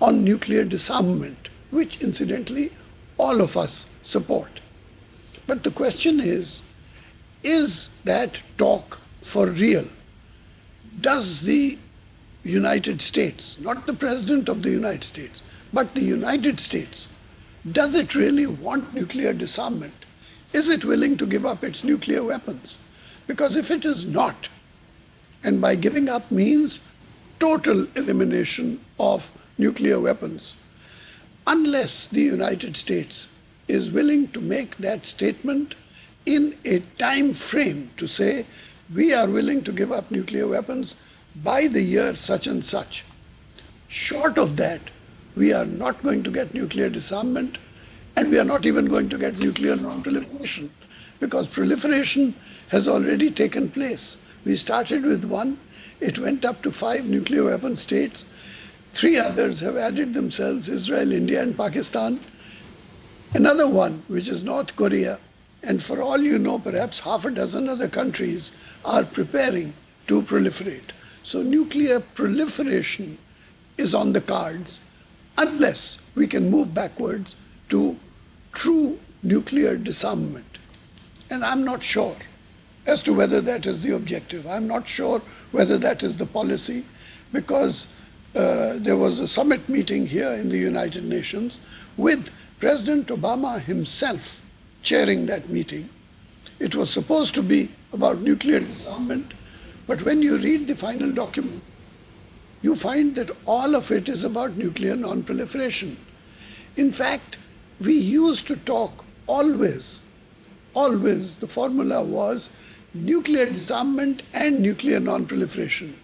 on nuclear disarmament, which incidentally all of us support. But the question is that talk for real? Does the United States, not the President of the United States, but the United States, does it really want nuclear disarmament? Is it willing to give up its nuclear weapons? Because if it is not, and by giving up means total elimination of nuclear weapons, unless the United States is willing to make that statement in a time frame to say, we are willing to give up nuclear weapons by the year such and such. Short of that, we are not going to get nuclear disarmament, and we are not even going to get nuclear non-proliferation, because proliferation has already taken place. We started with 1, it went up to 5 nuclear weapon states. 3 others have added themselves, Israel, India, and Pakistan. Another one, which is North Korea, and for all you know, perhaps half a dozen other countries are preparing to proliferate. So nuclear proliferation is on the cards unless we can move backwards to true nuclear disarmament. And I'm not sure as to whether that is the objective. I'm not sure whether that is the policy, because there was a summit meeting here in the United Nations with President Obama himself chairing that meeting. It was supposed to be about nuclear disarmament, but when you read the final document, you find that all of it is about nuclear non-proliferation. In fact, we used to talk always, the formula was nuclear disarmament and nuclear non-proliferation.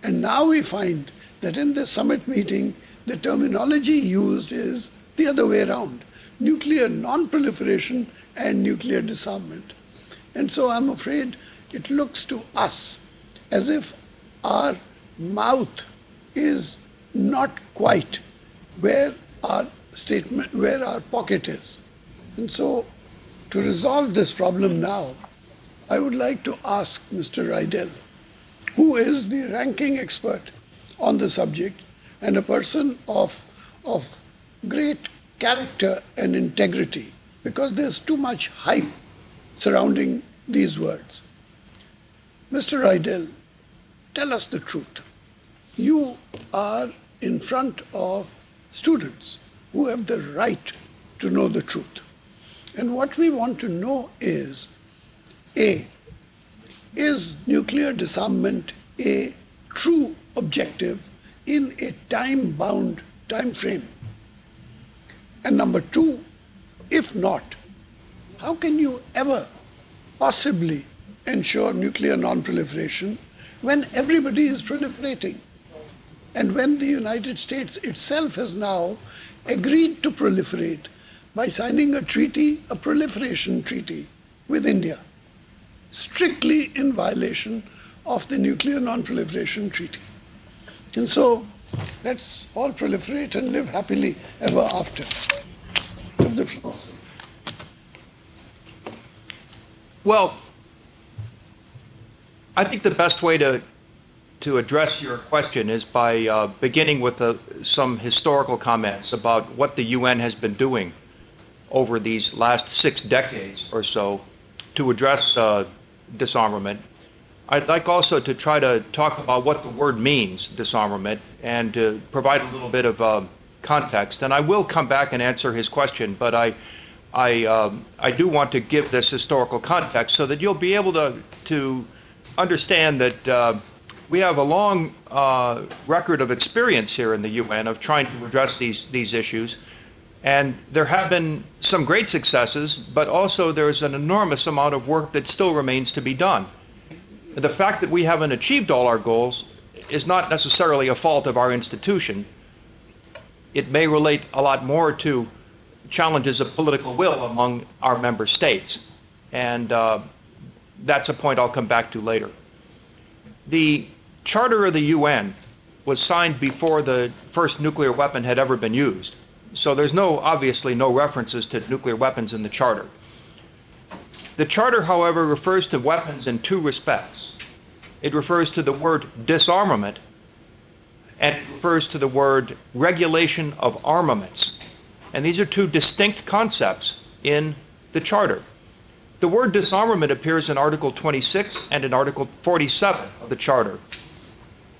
And now we find that in the summit meeting, the terminology used is the other way around, nuclear non-proliferation and nuclear disarmament. And so I'm afraid it looks to us as if our mouth is not quite where our statement, where our pocket is. And so to resolve this problem now, I would like to ask Mr. Rydell, who is the ranking expert on the subject and a person of great character and integrity, because there's too much hype surrounding these words. Mr. Rydell, tell us the truth. You are in front of students who have the right to know the truth. And what we want to know is, A, is nuclear disarmament a true objective in a time-bound time frame? And number 2, if not, how can you ever possibly ensure nuclear non-proliferation when everybody is proliferating? And when the United States itself has now agreed to proliferate by signing a treaty, a proliferation treaty with India, strictly in violation of the Nuclear Non-Proliferation Treaty. And so let's all proliferate and live happily ever after. Of the floor. Well, I think the best way to address your question is by beginning with some historical comments about what the UN has been doing over these last 6 decades or so to address disarmament. I'd like also to try to talk about what the word means, disarmament, and to provide a little bit of context. And I will come back and answer his question, but I do want to give this historical context so that you'll be able to understand that we have a long record of experience here in the UN of trying to address these issues. And there have been some great successes, but also there's an enormous amount of work that still remains to be done. The fact that we haven't achieved all our goals is not necessarily a fault of our institution. It may relate a lot more to challenges of political will among our member states. And that's a point I'll come back to later. The Charter of the UN was signed before the first nuclear weapon had ever been used. So there's obviously no references to nuclear weapons in the Charter. The Charter, however, refers to weapons in 2 respects. It refers to the word disarmament and it refers to the word regulation of armaments. And these are two distinct concepts in the Charter. The word disarmament appears in Article 26 and in Article 47 of the Charter.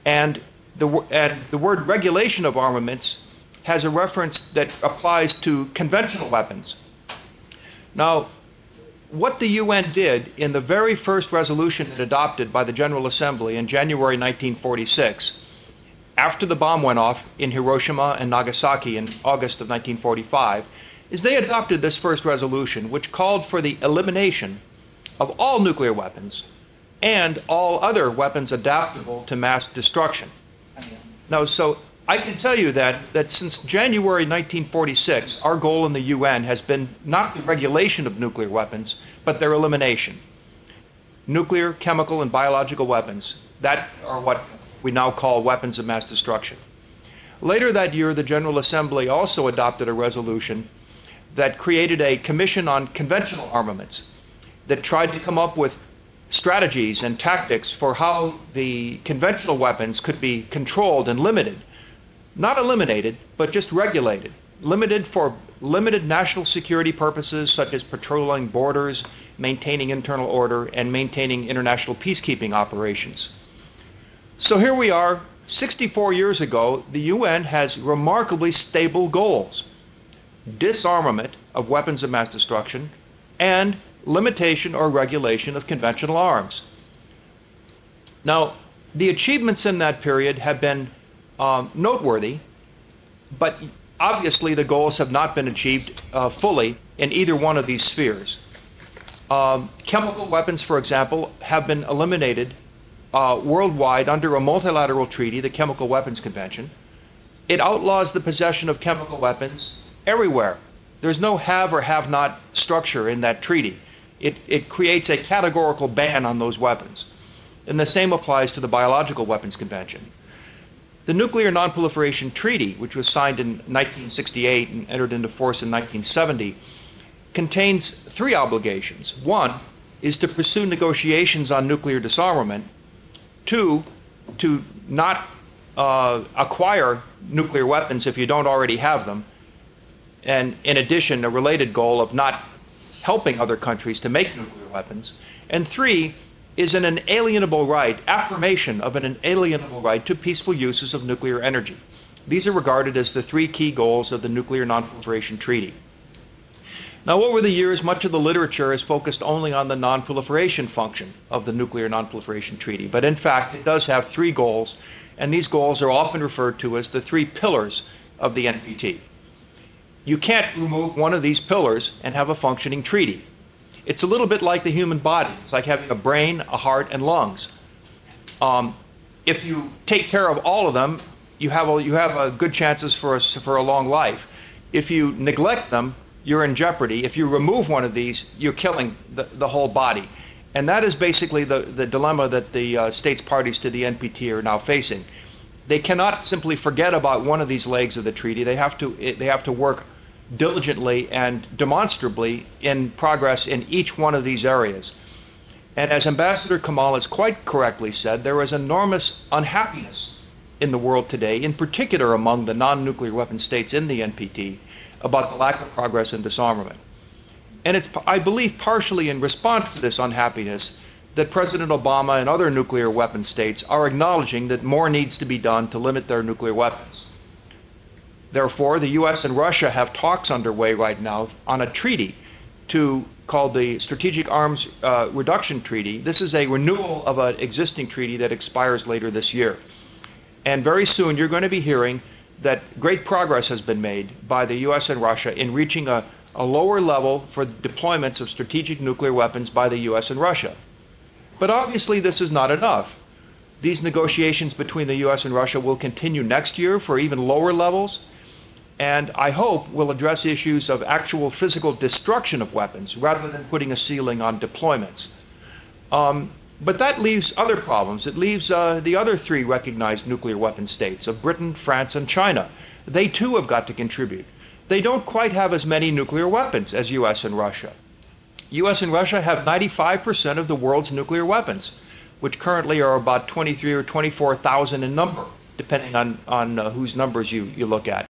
And the word regulation of armaments has a reference that applies to conventional weapons. Now, what the UN did in the very first resolution it adopted by the General Assembly in January 1946, after the bomb went off in Hiroshima and Nagasaki in August of 1945, is they adopted this first resolution, which called for the elimination of all nuclear weapons and all other weapons adaptable to mass destruction. Now, so I can tell you that since January 1946, our goal in the UN has been not the regulation of nuclear weapons, but their elimination. Nuclear, chemical, and biological weapons, that are what we now call weapons of mass destruction. Later that year, the General Assembly also adopted a resolution that created a commission on conventional armaments that tried to come up with strategies and tactics for how the conventional weapons could be controlled and limited. Not eliminated, but just regulated. Limited for limited national security purposes such as patrolling borders, maintaining internal order, and maintaining international peacekeeping operations. So here we are, 64 years ago, the UN has remarkably stable goals. Disarmament of weapons of mass destruction and limitation or regulation of conventional arms. Now, the achievements in that period have been noteworthy, but obviously the goals have not been achieved fully in either one of these spheres. Chemical weapons, for example, have been eliminated worldwide under a multilateral treaty, the Chemical Weapons Convention. It outlaws the possession of chemical weapons everywhere. There's no have or have not structure in that treaty. It creates a categorical ban on those weapons. And the same applies to the Biological Weapons Convention. The Nuclear Non-Proliferation Treaty, which was signed in 1968 and entered into force in 1970, contains three obligations. One is to pursue negotiations on nuclear disarmament. Two, to not acquire nuclear weapons if you don't already have them. And in addition, a related goal of not helping other countries to make nuclear weapons. And three is an inalienable right, affirmation of an inalienable right to peaceful uses of nuclear energy. These are regarded as the three key goals of the Nuclear Non-Proliferation Treaty. Now, over the years, much of the literature has focused only on the non-proliferation function of the Nuclear Non-Proliferation Treaty, but in fact, it does have three goals, and these goals are often referred to as the three pillars of the NPT. You can't remove one of these pillars and have a functioning treaty. It's a little bit like the human body. It's like having a brain, a heart, and lungs. If you take care of all of them, you have a good chances for a long life. If you neglect them, you're in jeopardy. If you remove one of these, you're killing the whole body. And that is basically the dilemma that the states parties to the NPT are now facing. They cannot simply forget about one of these legs of the treaty. They have to work diligently and demonstrably in progress in each one of these areas. And as Ambassador Kamal has quite correctly said, there is enormous unhappiness in the world today, in particular among the non-nuclear weapon states in the NPT, about the lack of progress in disarmament. And it's, I believe, partially in response to this unhappiness that President Obama and other nuclear weapon states are acknowledging that more needs to be done to limit their nuclear weapons. Therefore, the US and Russia have talks underway right now on a treaty called the Strategic Arms Reduction Treaty. This is a renewal of an existing treaty that expires later this year. And very soon you're going to be hearing that great progress has been made by the US and Russia in reaching a lower level for deployments of strategic nuclear weapons by the US and Russia. But obviously this is not enough. These negotiations between the US and Russia will continue next year for even lower levels, and I hope will address issues of actual physical destruction of weapons rather than putting a ceiling on deployments. But that leaves other problems. It leaves the other three recognized nuclear weapon states of Britain, France, and China. They too have got to contribute. They don't quite have as many nuclear weapons as US and Russia. US and Russia have 95% of the world's nuclear weapons, which currently are about 23 or 24,000 in number. depending on whose numbers you look at.